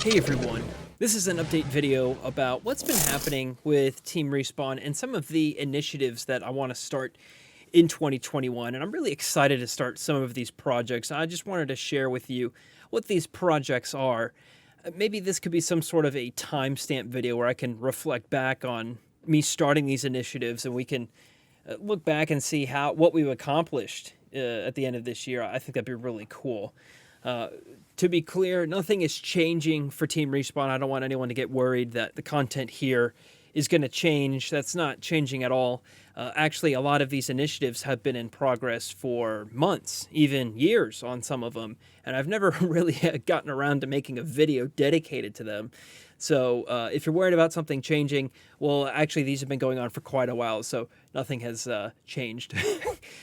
Hey everyone, this is an update video about what's been happening with Team Respawn and some of the initiatives that I want to start in 2021, and I'm really excited to start some of these projects. I just wanted to share with you what these projects are. Maybe this could be some sort of a timestamp video where I can reflect back on me starting these initiatives and we can look back and see what we've accomplished at the end of this year. I think that'd be really cool. Uh, to be clear, nothing is changing for Team Respawn. I don't want anyone to get worried that the content here is going to change. That's not changing at all. Actually, a lot of these initiatives have been in progress for months, even years on some of them, and I've never really gotten around to making a video dedicated to them. So if you're worried about something changing, well, actually, these have been going on for quite a while, so nothing has changed.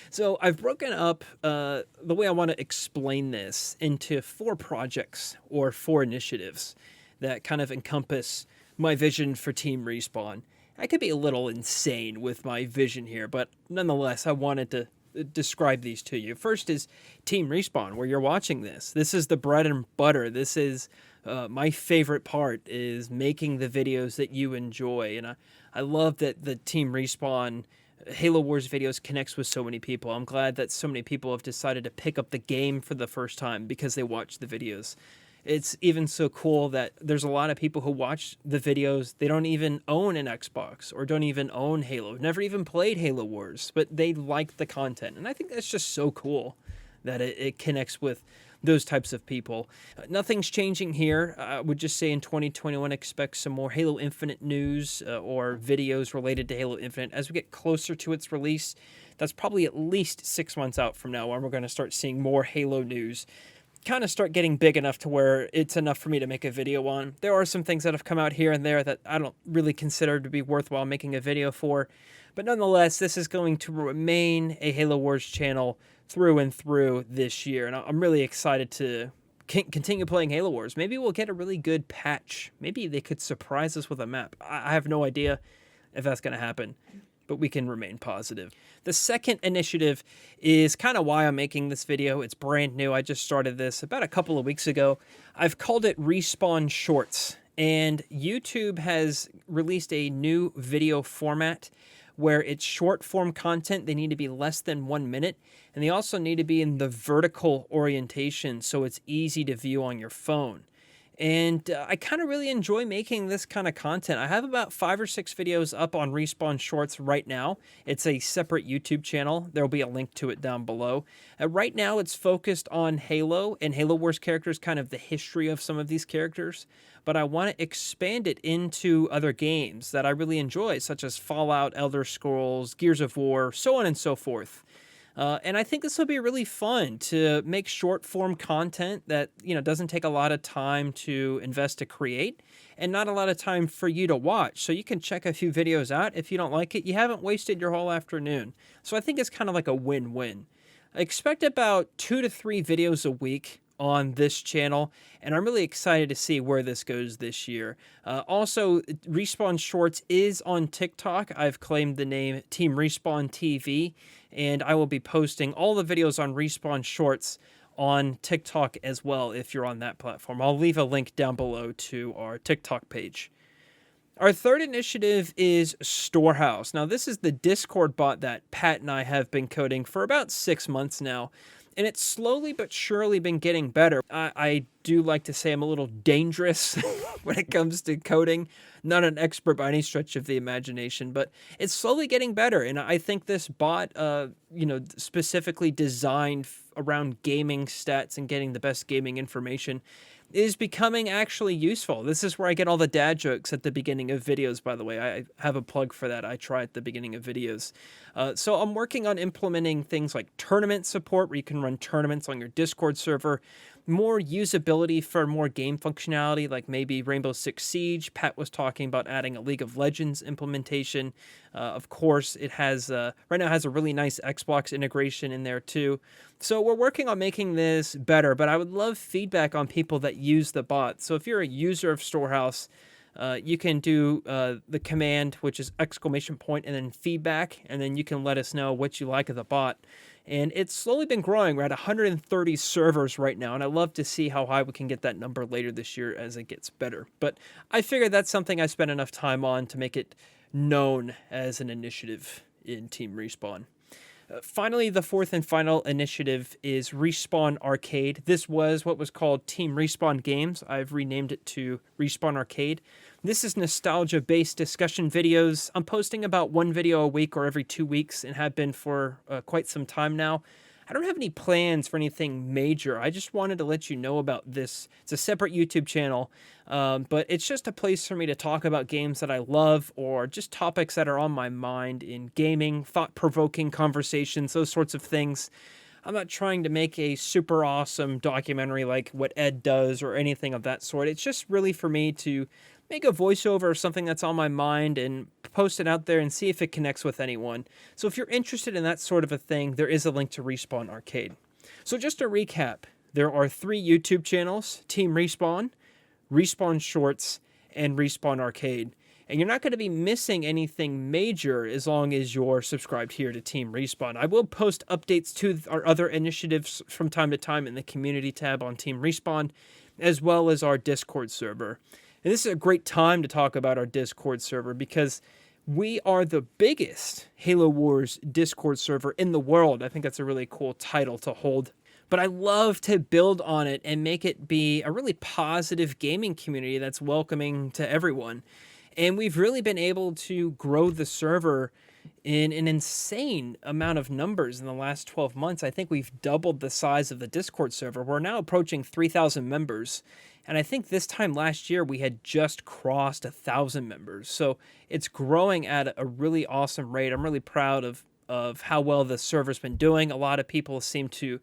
So I've broken up the way I want to explain this into 4 projects or 4 initiatives that kind of encompass my vision for Team Respawn. I could be a little insane with my vision here, but nonetheless, I wanted to describe these to you. First is Team Respawn, where you're watching this. This is the bread and butter. This is my favorite part, is making the videos that you enjoy. And I love that the Team Respawn Halo Wars videos connects with so many people. I'm glad that so many people have decided to pick up the game for the first time because they watch the videos. It's even so cool that there's a lot of people who watch the videos. They don't even own an Xbox or don't even own Halo, never even played Halo Wars, but they like the content. And I think that's just so cool that it connects with those types of people. Nothing's changing here. I would just say in 2021, expect some more Halo Infinite news or videos related to Halo Infinite as we get closer to its release. That's probably at least 6 months out from now when we're going to start seeing more Halo news kind of start getting big enough to where it's enough for me to make a video on. There are some things that have come out here and there that I don't really consider to be worthwhile making a video for, but nonetheless, this is going to remain a Halo Wars channel through and through this year, and I'm really excited to continue playing Halo Wars. Maybe we'll get a really good patch. Maybe they could surprise us with a map. I have no idea if that's going to happen, but we can remain positive. The second initiative is kind of why I'm making this video. It's brand new. I just started this about a couple of weeks ago. I've called it Respawn Shorts, and YouTube has released a new video format where it's short form content. They need to be less than 1 minute, and they also need to be in the vertical orientation so it's easy to view on your phone. And I kind of really enjoy making this kind of content. I have about 5 or 6 videos up on Respawn Shorts right now. It's a separate YouTube channel. There will be a link to it down below. Right now, it's focused on Halo and Halo Wars characters, kind of the history of some of these characters. But I want to expand it into other games that I really enjoy, such as Fallout, Elder Scrolls, Gears of War, so on and so forth. And I think this will be really fun to make short form content that, doesn't take a lot of time to invest to create and not a lot of time for you to watch. So you can check a few videos out. If you don't like it, you haven't wasted your whole afternoon. So I think it's kind of like a win-win. Expect about 2 to 3 videos a week on this channel, and I'm really excited to see where this goes this year. Also, Respawn Shorts is on TikTok. I've claimed the name Team Respawn TV, and I will be posting all the videos on Respawn Shorts on TikTok as well if you're on that platform. I'll leave a link down below to our TikTok page. Our third initiative is Storehouse. Now, this is the Discord bot that Pat and I have been coding for about 6 months now, and it's slowly but surely been getting better. I do like to say I'm a little dangerous when it comes to coding. Not an expert by any stretch of the imagination, but it's slowly getting better. And I think this bot, specifically designed around gaming stats and getting the best gaming information, is becoming actually useful. This is where I get all the dad jokes at the beginning of videos, by the way. I have a plug for that. I try at the beginning of videos. So I'm working on implementing things like tournament support, where you can run tournaments on your Discord server, more usability for more game functionality, like maybe Rainbow Six Siege. Pat was talking about adding a League of Legends implementation. Of course, it has right now has a really nice Xbox integration in there too. So we're working on making this better, but I would love feedback on people that use the bot. So if you're a user of Storehouse, you can do the command, which is ! And then feedback, and then you can let us know what you like of the bot. and it's slowly been growing. We're at 130 servers right now, and I love to see how high we can get that number later this year as it gets better. But I figured that's something I spent enough time on to make it known as an initiative in Team Respawn. Finally, the fourth and final initiative is Respawn Arcade. This was what was called Team Respawn Games. I've renamed it to Respawn Arcade. This is nostalgia-based discussion videos. I'm posting about one video a week or every 2 weeks and have been for quite some time now. I don't have any plans for anything major. I just wanted to let you know about this. It's a separate YouTube channel, but it's just a place for me to talk about games that I love or just topics that are on my mind in gaming, thought-provoking conversations, those sorts of things. I'm not trying to make a super awesome documentary like what Ed does or anything of that sort. It's just really for me to make a voiceover or something that's on my mind and post it out there and see if it connects with anyone. So if you're interested in that sort of a thing, there is a link to Respawn Arcade. So just to recap, there are 3 YouTube channels: Team Respawn, Respawn Shorts, and Respawn Arcade. And you're not going to be missing anything major as long as you're subscribed here to Team Respawn. I will post updates to our other initiatives from time to time in the community tab on Team Respawn, as well as our Discord server. And this is a great time to talk about our Discord server because we are the biggest Halo Wars Discord server in the world. I think that's a really cool title to hold. But I love to build on it and make it be a really positive gaming community that's welcoming to everyone. And we've really been able to grow the server in an insane amount of numbers in the last 12 months. I think we've doubled the size of the Discord server. We're now approaching 3,000 members. And I think this time last year, we had just crossed 1,000 members. So it's growing at a really awesome rate. I'm really proud of how well the server's been doing. A lot of people seem to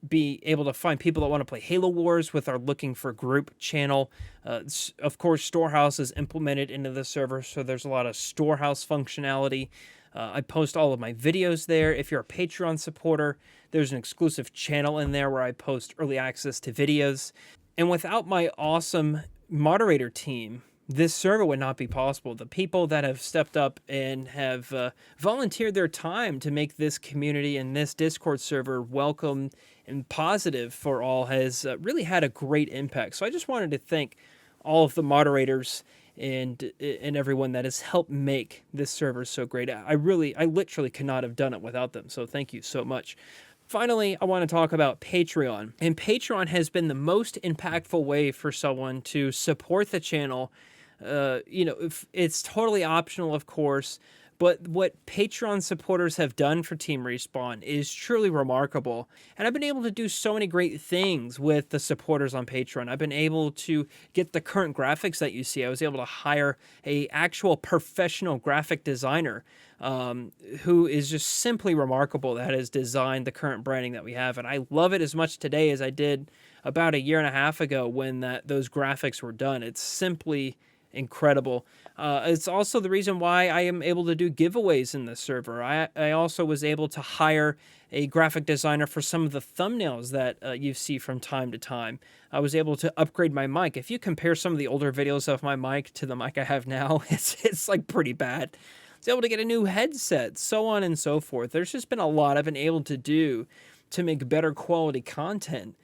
be able to find people that want to play Halo Wars with our Looking for Group channel. Of course, Storehouse is implemented into the server, so there's a lot of Storehouse functionality. I post all of my videos there. If you're a Patreon supporter, there's an exclusive channel in there where I post early access to videos. And without my awesome moderator team, this server would not be possible. The people that have stepped up and have volunteered their time to make this community and this Discord server welcome and positive for all has really had a great impact. So I just wanted to thank all of the moderators and everyone that has helped make this server so great. I literally could not have done it without them. So thank you so much. Finally, I want to talk about Patreon. And Patreon has been the most impactful way for someone to support the channel. It's totally optional, of course, but what Patreon supporters have done for Team Respawn is truly remarkable. And I've been able to do so many great things with the supporters on Patreon. I've been able to get the current graphics that you see. I was able to hire an actual professional graphic designer who is just simply remarkable, that has designed the current branding that we have. And I love it as much today as I did about 1.5 years ago when those graphics were done. It's simply incredible. It's also the reason why I am able to do giveaways in the server. I also was able to hire a graphic designer for some of the thumbnails that you see from time to time. I was able to upgrade my mic. If you compare some of the older videos of my mic to the mic I have now, it's like pretty bad. I was able to get a new headset, so on and so forth. There's just been a lot I've been able to do to make better quality content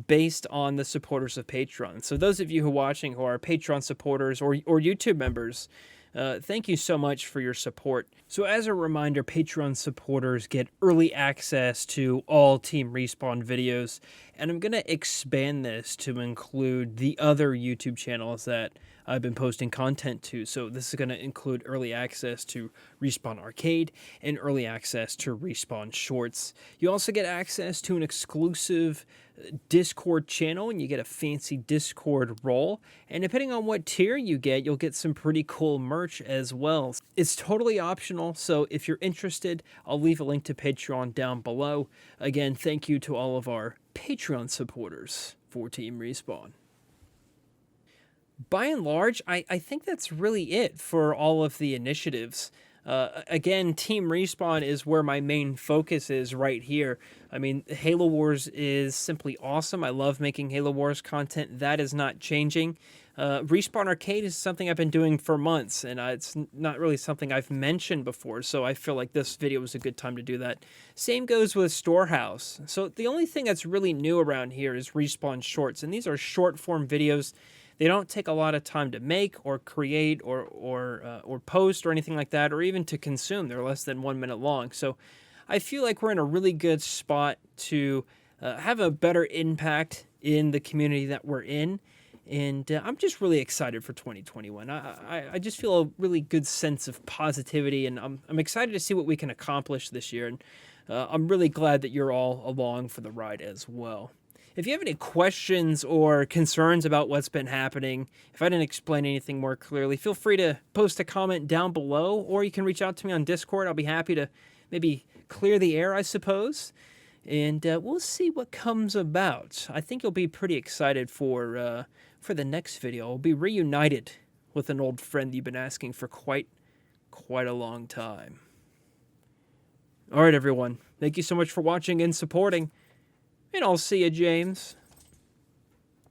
based on the supporters of Patreon. So those of you who are watching who are Patreon supporters or YouTube members, thank you so much for your support. So as a reminder, Patreon supporters get early access to all Team Respawn videos, and I'm going to expand this to include the other YouTube channels that I've been posting content to. So this is going to include early access to Respawn Arcade and early access to Respawn Shorts. You also get access to an exclusive Discord channel, and you get a fancy Discord role. And depending on what tier you get, you'll get some pretty cool merch as well. It's totally optional, so if you're interested, I'll leave a link to Patreon down below. Again, thank you to all of our Patreon supporters for Team Respawn. By and large, I think that's really it for all of the initiatives. Again, Team Respawn is where my main focus is right here. I mean, Halo Wars is simply awesome. I love making Halo Wars content. That is not changing. Respawn Arcade is something I've been doing for months, and it's not really something I've mentioned before, so I feel like this video was a good time to do that. Same goes with Storehouse. So the only thing that's really new around here is Respawn Shorts, and these are short-form videos. They don't take a lot of time to make or create or post or anything like that, or even to consume. They're less than 1 minute long. So I feel like we're in a really good spot to have a better impact in the community that we're in. And I'm just really excited for 2021. I just feel a really good sense of positivity, and I'm excited to see what we can accomplish this year. And I'm really glad that you're all along for the ride as well. If you have any questions or concerns about what's been happening, if I didn't explain anything more clearly, feel free to post a comment down below, or you can reach out to me on Discord. I'll be happy to maybe clear the air, I suppose. And we'll see what comes about. I think you'll be pretty excited for the next video. We'll be reunited with an old friend you've been asking for quite a long time. All right, everyone. Thank you so much for watching and supporting. And I'll see you, James.